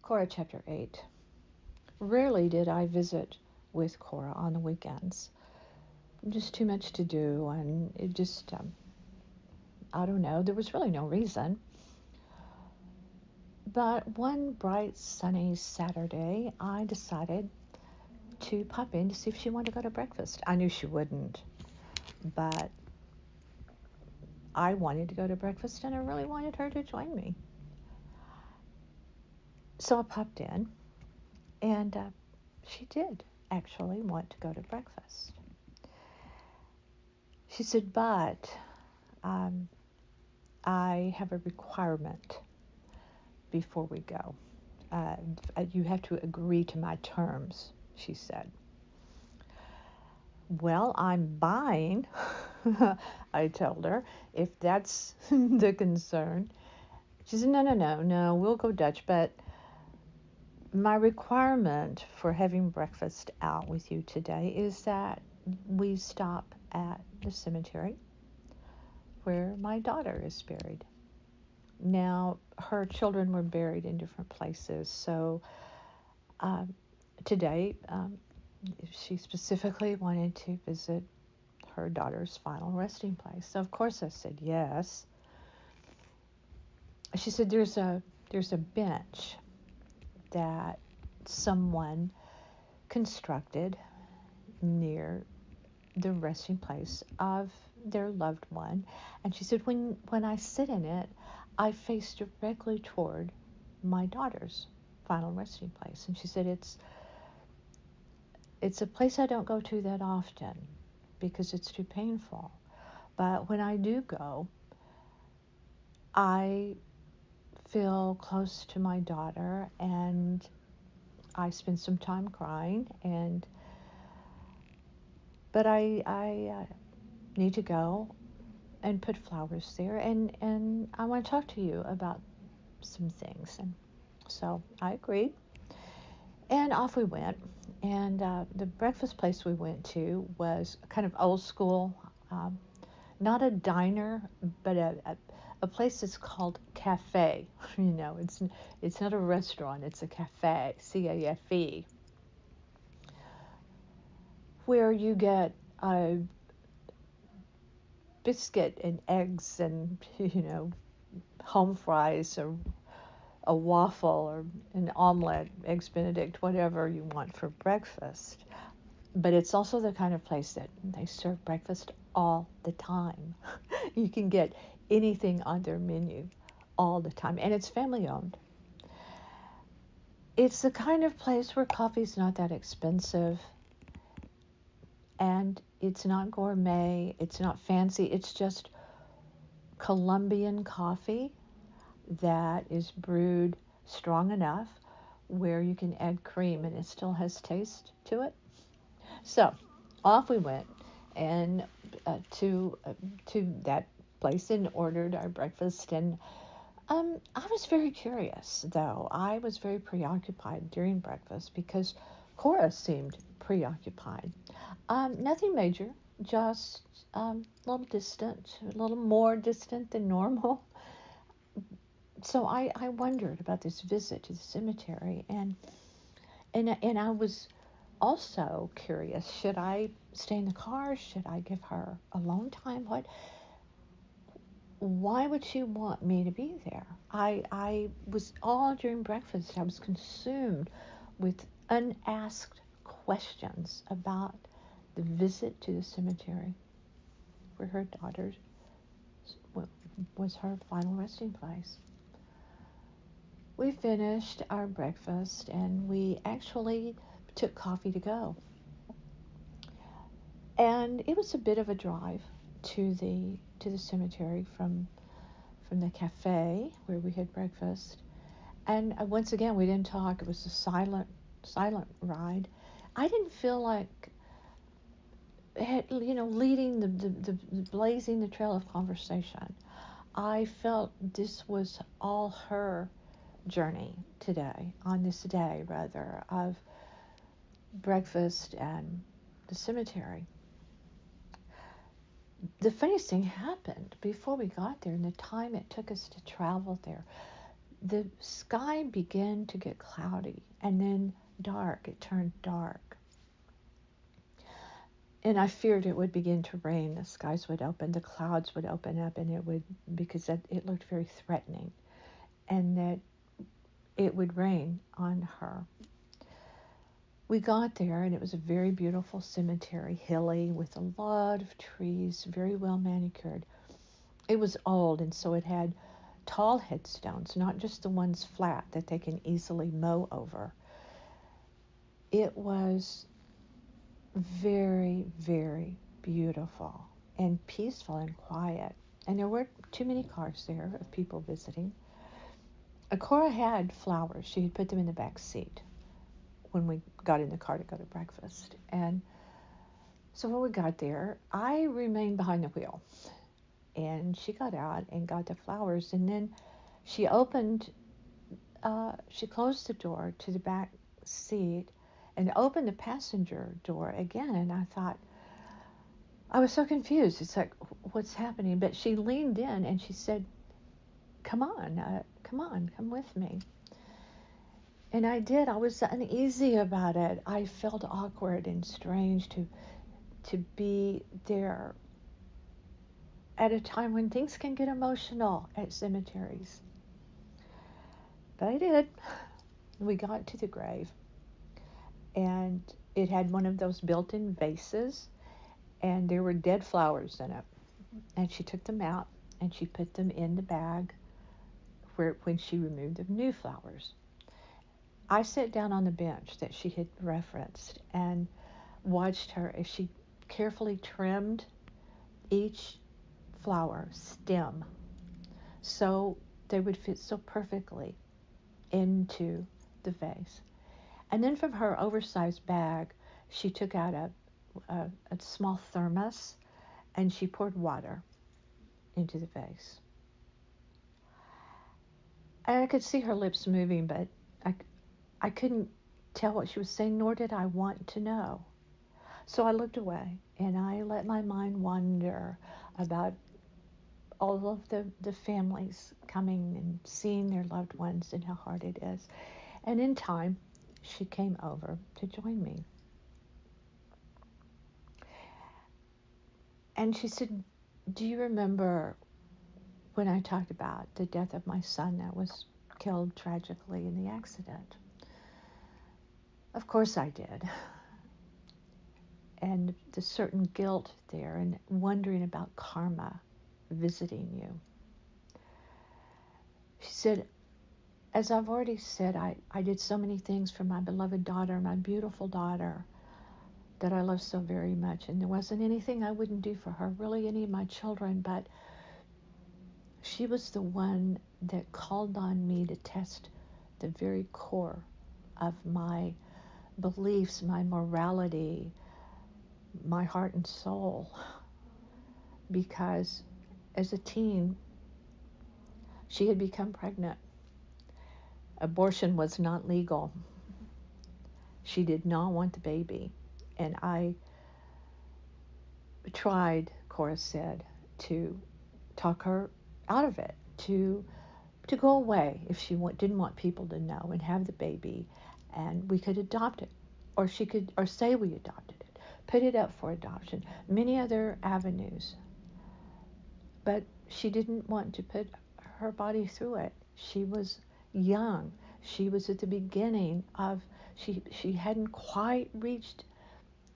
Cora chapter 8. Rarely did I visit with Cora on the weekends. Just too much to do, and it just, I don't know, there was really no reason. But one bright, sunny Saturday, I decided to pop in to see if she wanted to go to breakfast. I knew she wouldn't, but I wanted to go to breakfast, and I really wanted her to join me. So I popped in, and she did actually want to go to breakfast. She said, but um, I have a requirement before we go. You have to agree to my terms, she said. Well, I'm buying, I told her, if that's the concern. She said, no, we'll go Dutch, but my requirement for having breakfast out with you today is that we stop at the cemetery where my daughter is buried. Now, her children were buried in different places, so today she specifically wanted to visit her daughter's final resting place. So of course I said yes. She said there's a bench that someone constructed near the resting place of their loved one, and she said when I sit in it, I face directly toward my daughter's final resting place. And she said it's a place I don't go to that often because it's too painful, but when I do go, I feel close to my daughter, and I spend some time crying, but I need to go and put flowers there, and I want to talk to you about some things. And so I agreed, and off we went. And the breakfast place we went to was kind of old school, not a diner, but a place that's called cafe. It's not a restaurant, it's a cafe, CAFE, where you get a biscuit and eggs and home fries, or a waffle, or an omelet, eggs benedict, whatever you want for breakfast. But it's also the kind of place that they serve breakfast all the time. You can get anything on their menu all the time, and it's family owned. It's the kind of place where coffee's not that expensive, and it's not gourmet, it's not fancy, it's just Colombian coffee that is brewed strong enough where you can add cream and it still has taste to it. So off we went, and to that place, and ordered our breakfast. And I was very curious, though. I was very preoccupied during breakfast because Cora seemed preoccupied. Nothing major, just a little distant, a little more distant than normal. So I wondered about this visit to the cemetery, and I was also curious. Should I stay in the car? Should I give her alone time? Why would she want me to be there? I was all during breakfast, I was consumed with unasked questions about the visit to the cemetery where her daughter was her final resting place. We finished our breakfast, and we actually took coffee to go. And it was a bit of a drive to the cemetery from the cafe where we had breakfast. And once again, we didn't talk. It was a silent ride. I didn't feel like leading the blazing the trail of conversation. I felt this was all her journey today, on this day rather, of breakfast and the cemetery. The funniest thing happened before we got there, and the time it took us to travel there. the sky began to get cloudy and then dark. It turned dark. And I feared it would begin to rain. The skies would open, the clouds would open up, and it would, because it looked very threatening, and that it would rain on her. We got there, and it was a very beautiful cemetery, hilly, with a lot of trees, very well manicured. It was old, and so it had tall headstones, not just the ones flat that they can easily mow over. It was very, very beautiful and peaceful and quiet. And there weren't too many cars there of people visiting. Cora had flowers. She had put them in the back seat when we got in the car to go to breakfast. And so when we got there, I remained behind the wheel. And she got out and got the flowers. And then she she closed the door to the back seat and opened the passenger door again. And I thought, I was so confused. It's like, what's happening? But she leaned in and she said, come on, come with me. And I did. I was uneasy about it. I felt awkward and strange to be there at a time when things can get emotional at cemeteries. But I did. We got to the grave, and it had one of those built-in vases, and there were dead flowers in it. And she took them out, and she put them in the bag when she removed the new flowers. I sat down on the bench that she had referenced and watched her as she carefully trimmed each flower stem so they would fit so perfectly into the vase. And then from her oversized bag, she took out a small thermos and she poured water into the vase. And I could see her lips moving, but I couldn't tell what she was saying, nor did I want to know. So I looked away and I let my mind wander about all of the families coming and seeing their loved ones and how hard it is. And in time, she came over to join me. And she said, do you remember when I talked about the death of my son that was killed tragically in the accident? Of course I did. And the certain guilt there and wondering about karma visiting you. She said, as I've already said, I did so many things for my beloved daughter, my beautiful daughter, that I love so very much. And there wasn't anything I wouldn't do for her, really any of my children, but she was the one that called on me to test the very core of my beliefs, my morality, my heart and soul. Because as a teen, she had become pregnant. Abortion was not legal. She did not want the baby. And I tried, Cora said, to talk her out of it, to go away if she didn't want people to know and have the baby, and we could adopt it, or she could, or say we adopted it, put it up for adoption, many other avenues. But she didn't want to put her body through it. She was young. She was at the beginning of, she hadn't quite reached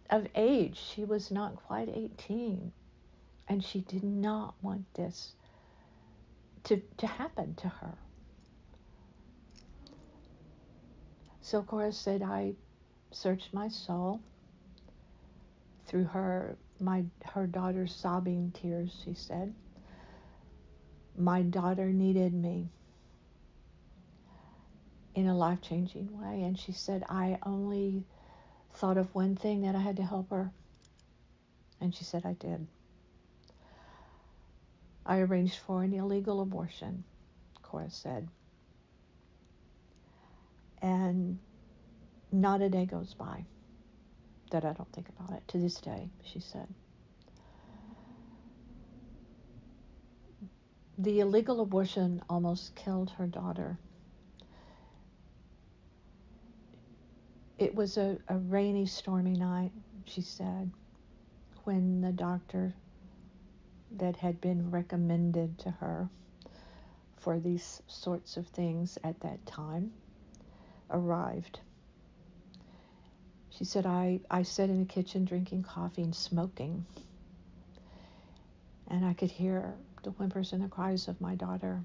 of age. She was not quite 18. And she did not want this to happen to her. So Cora said, I searched my soul through her daughter's sobbing tears, she said. My daughter needed me in a life-changing way. And she said, I only thought of one thing, that I had to help her. And she said, I did. I arranged for an illegal abortion, Cora said. And not a day goes by that I don't think about it. To this day, she said. The illegal abortion almost killed her daughter. It was a rainy, stormy night, she said, when the doctor that had been recommended to her for these sorts of things at that time arrived. She said, I sat in the kitchen drinking coffee and smoking, and I could hear the whimpers and the cries of my daughter.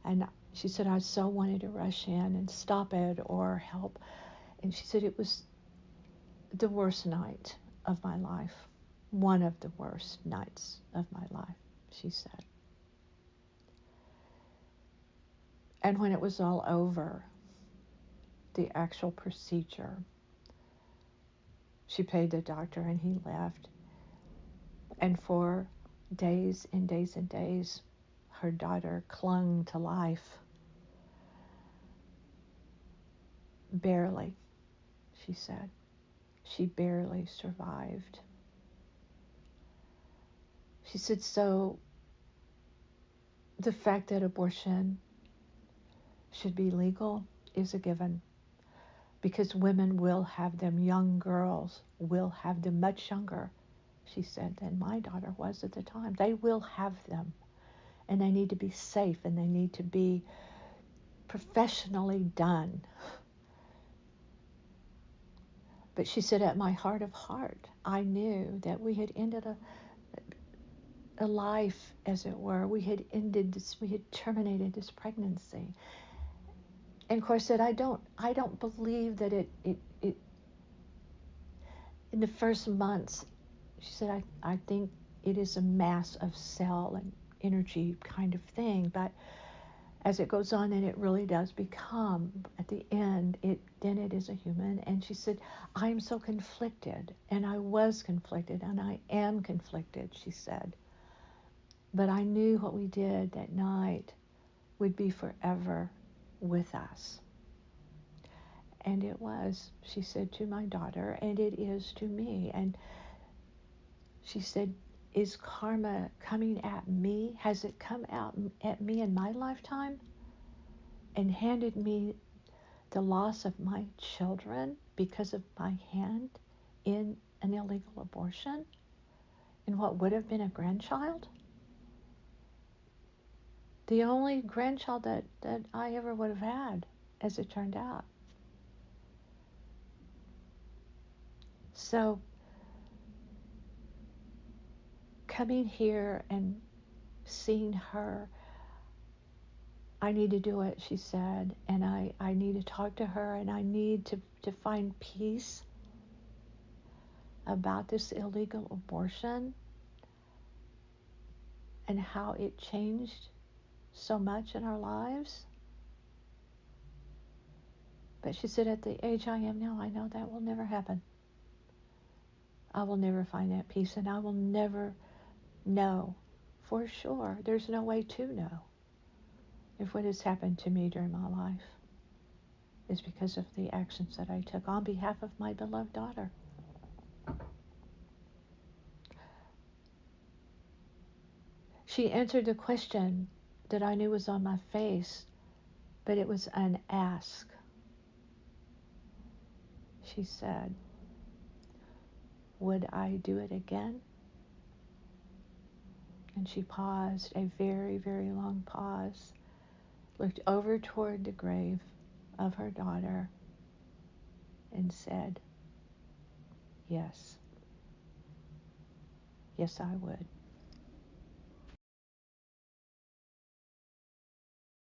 And she said, I so wanted to rush in and stop it or help. And she said, it was the worst night of my life. One of the worst nights of my life, she said. And when it was all over, the actual procedure, she paid the doctor and he left. And for days and days and days, her daughter clung to life. Barely, she said. She barely survived. She said, so the fact that abortion should be legal is a given, because women will have them, young girls will have them much younger, she said, than my daughter was at the time. They will have them, and they need to be safe, and they need to be professionally done. But she said, at my heart of heart, I knew that we had ended a life, as it were. We had ended this, we had terminated this pregnancy. And Cora said, I don't believe that it in the first months, she said, I think it is a mass of cell and energy kind of thing, but as it goes on and it really does become, at the end, then it is a human. And she said, I'm so conflicted, and I was conflicted, and I am conflicted, she said. But I knew what we did that night would be forever with us. And it was, she said, to my daughter, and it is to me. And she said, is karma coming at me? Has it come out at me in my lifetime and handed me the loss of my children because of my hand in an illegal abortion in what would have been a grandchild? The only grandchild that I ever would have had, as it turned out. So coming here and seeing her, I need to do it, she said, and I need to talk to her, and I need to find peace about this illegal abortion and how it changed so much in our lives. But she said, at the age I am now, I know that will never happen. I will never find that peace, and I will never know for sure. There's no way to know if what has happened to me during my life is because of the actions that I took on behalf of my beloved daughter. She answered the question that I knew was on my face, but it was unasked. She said, would I do it again? And she paused, a very, very long pause, looked over toward the grave of her daughter, and said, yes. Yes, I would.